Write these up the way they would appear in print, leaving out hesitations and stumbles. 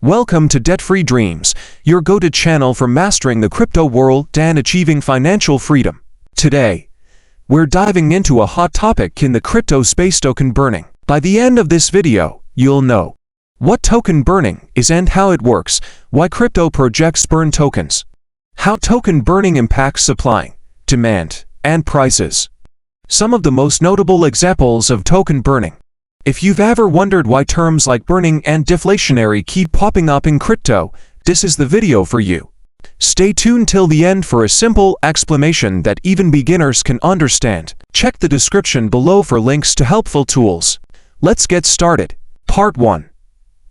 Welcome to Debt-Free Dreams, your go-to channel for mastering the crypto world and achieving financial freedom. Today, we're diving into a hot topic in the crypto space: token burning. By the end of this video, you'll know what token burning is and how it works, why crypto projects burn tokens, how token burning impacts supply, demand, and prices. Some of the most notable examples of token burning. If you've ever wondered why terms like burning and deflationary keep popping up in crypto, this is the video for you. Stay tuned till the end for a simple explanation that even beginners can understand. Check the description below for links to helpful tools. Let's get started. Part 1.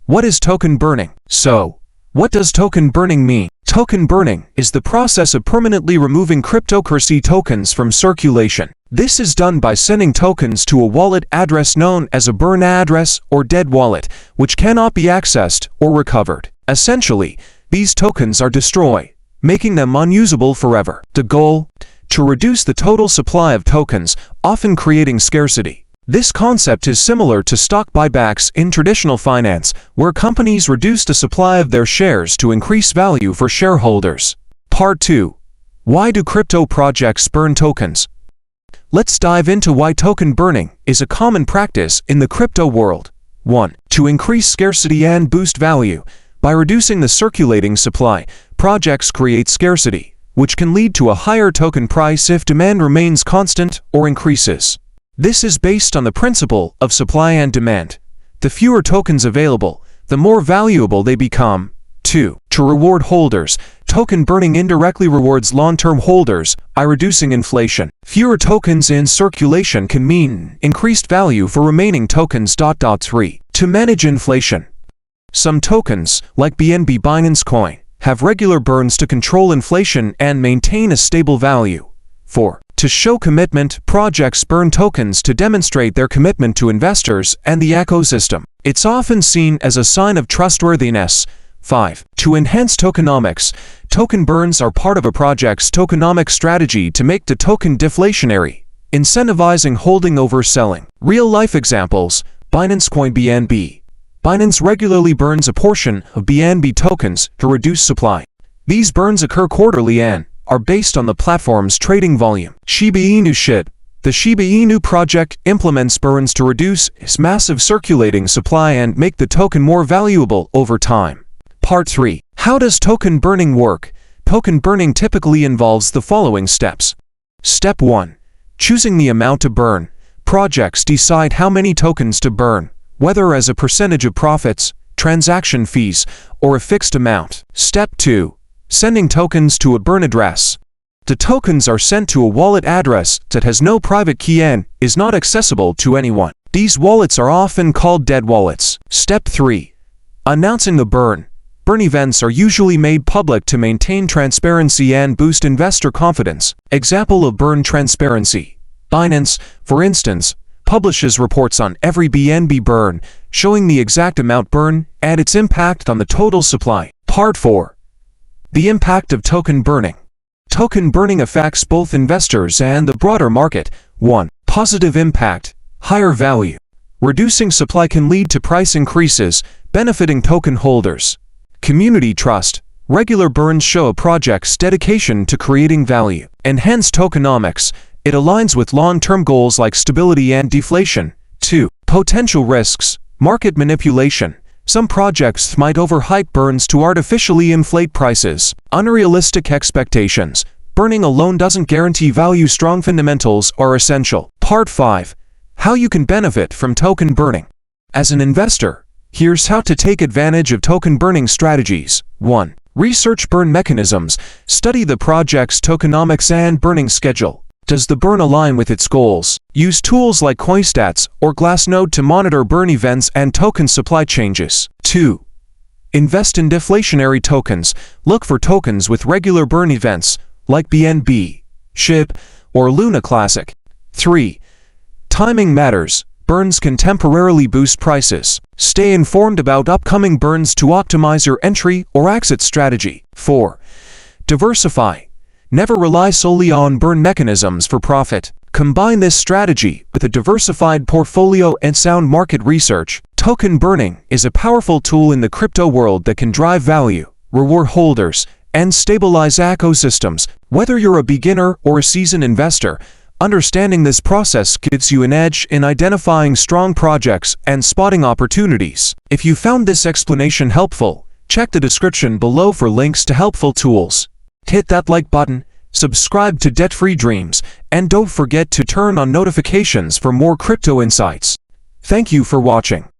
What is token burning? So, what does token burning mean? Token burning is the process of permanently removing cryptocurrency tokens from circulation. This is done by sending tokens to a wallet address known as a burn address or dead wallet, which cannot be accessed or recovered. Essentially, these tokens are destroyed, making them unusable forever. The goal? To reduce the total supply of tokens, often creating scarcity. This concept is similar to stock buybacks in traditional finance, where companies reduce the supply of their shares to increase value for shareholders. Part 2. Why do crypto projects burn tokens? Let's dive into why token burning is a common practice in the crypto world. 1. To increase scarcity and boost value. By reducing the circulating supply, projects create scarcity, which can lead to a higher token price if demand remains constant or increases. This is based on the principle of supply and demand. The fewer tokens available, the more valuable they become. 2. To reward holders. Token burning indirectly rewards long-term holders by reducing inflation. Fewer tokens in circulation can mean increased value for remaining tokens. 3. To manage inflation. Some tokens, like BNB Binance Coin, have regular burns to control inflation and maintain a stable value. 4. To show commitment, projects burn tokens to demonstrate their commitment to investors and the ecosystem. It's often seen as a sign of trustworthiness. 5. To enhance tokenomics. Token burns are part of a project's tokenomics strategy to make the token deflationary, incentivizing holding over selling. Real-life examples: Binance Coin BNB. Binance regularly burns a portion of BNB tokens to reduce supply. These burns occur quarterly and are based on the platform's trading volume. SHIB. The SHIB project implements burns to reduce its massive circulating supply and make the token more valuable over time. Part 3. How does token burning work? Token burning typically involves the following steps. Step 1. Choosing the amount to burn. Projects decide how many tokens to burn, whether as a percentage of profits, transaction fees, or a fixed amount. Step 2. Sending tokens to a burn address. The tokens are sent to a wallet address that has no private key and is not accessible to anyone. These wallets are often called dead wallets. Step 3. Announcing the burn. Burn events are usually made public to maintain transparency and boost investor confidence. Example of burn transparency. Binance, for instance, publishes reports on every BNB burn, showing the exact amount burned and its impact on the total supply. Part 4. The impact of token burning. Token burning affects both investors and the broader market. 1. Positive impact. Higher value. Reducing supply can lead to price increases, benefiting token holders. Community trust. Regular burns show a project's dedication to creating value. Enhance tokenomics. It aligns with long-term goals like stability and deflation. 2. Potential risks. Market manipulation. Some projects might overhype burns to artificially inflate prices. Unrealistic expectations. Burning alone doesn't guarantee value. Strong fundamentals are essential. Part 5. How you can benefit from token burning. As an investor, here's how to take advantage of token burning strategies. 1. Research burn mechanisms. Study the project's tokenomics and burning schedule. Does the burn align with its goals? Use tools like CoinStats or Glassnode to monitor burn events and token supply changes. 2. Invest in deflationary tokens. Look for tokens with regular burn events, like BNB, SHIB, or Luna Classic. 3. Timing matters. Burns can temporarily boost prices. Stay informed about upcoming burns to optimize your entry or exit strategy. 4. Diversify. Never rely solely on burn mechanisms for profit. Combine this strategy with a diversified portfolio and sound market research. Token burning is a powerful tool in the crypto world that can drive value, reward holders, and stabilize ecosystems. Whether you're a beginner or a seasoned investor, understanding this process gives you an edge in identifying strong projects and spotting opportunities. If you found this explanation helpful, check the description below for links to helpful tools. Hit that like button, subscribe to Debt-Free Dreams, and don't forget to turn on notifications for more crypto insights. Thank you for watching.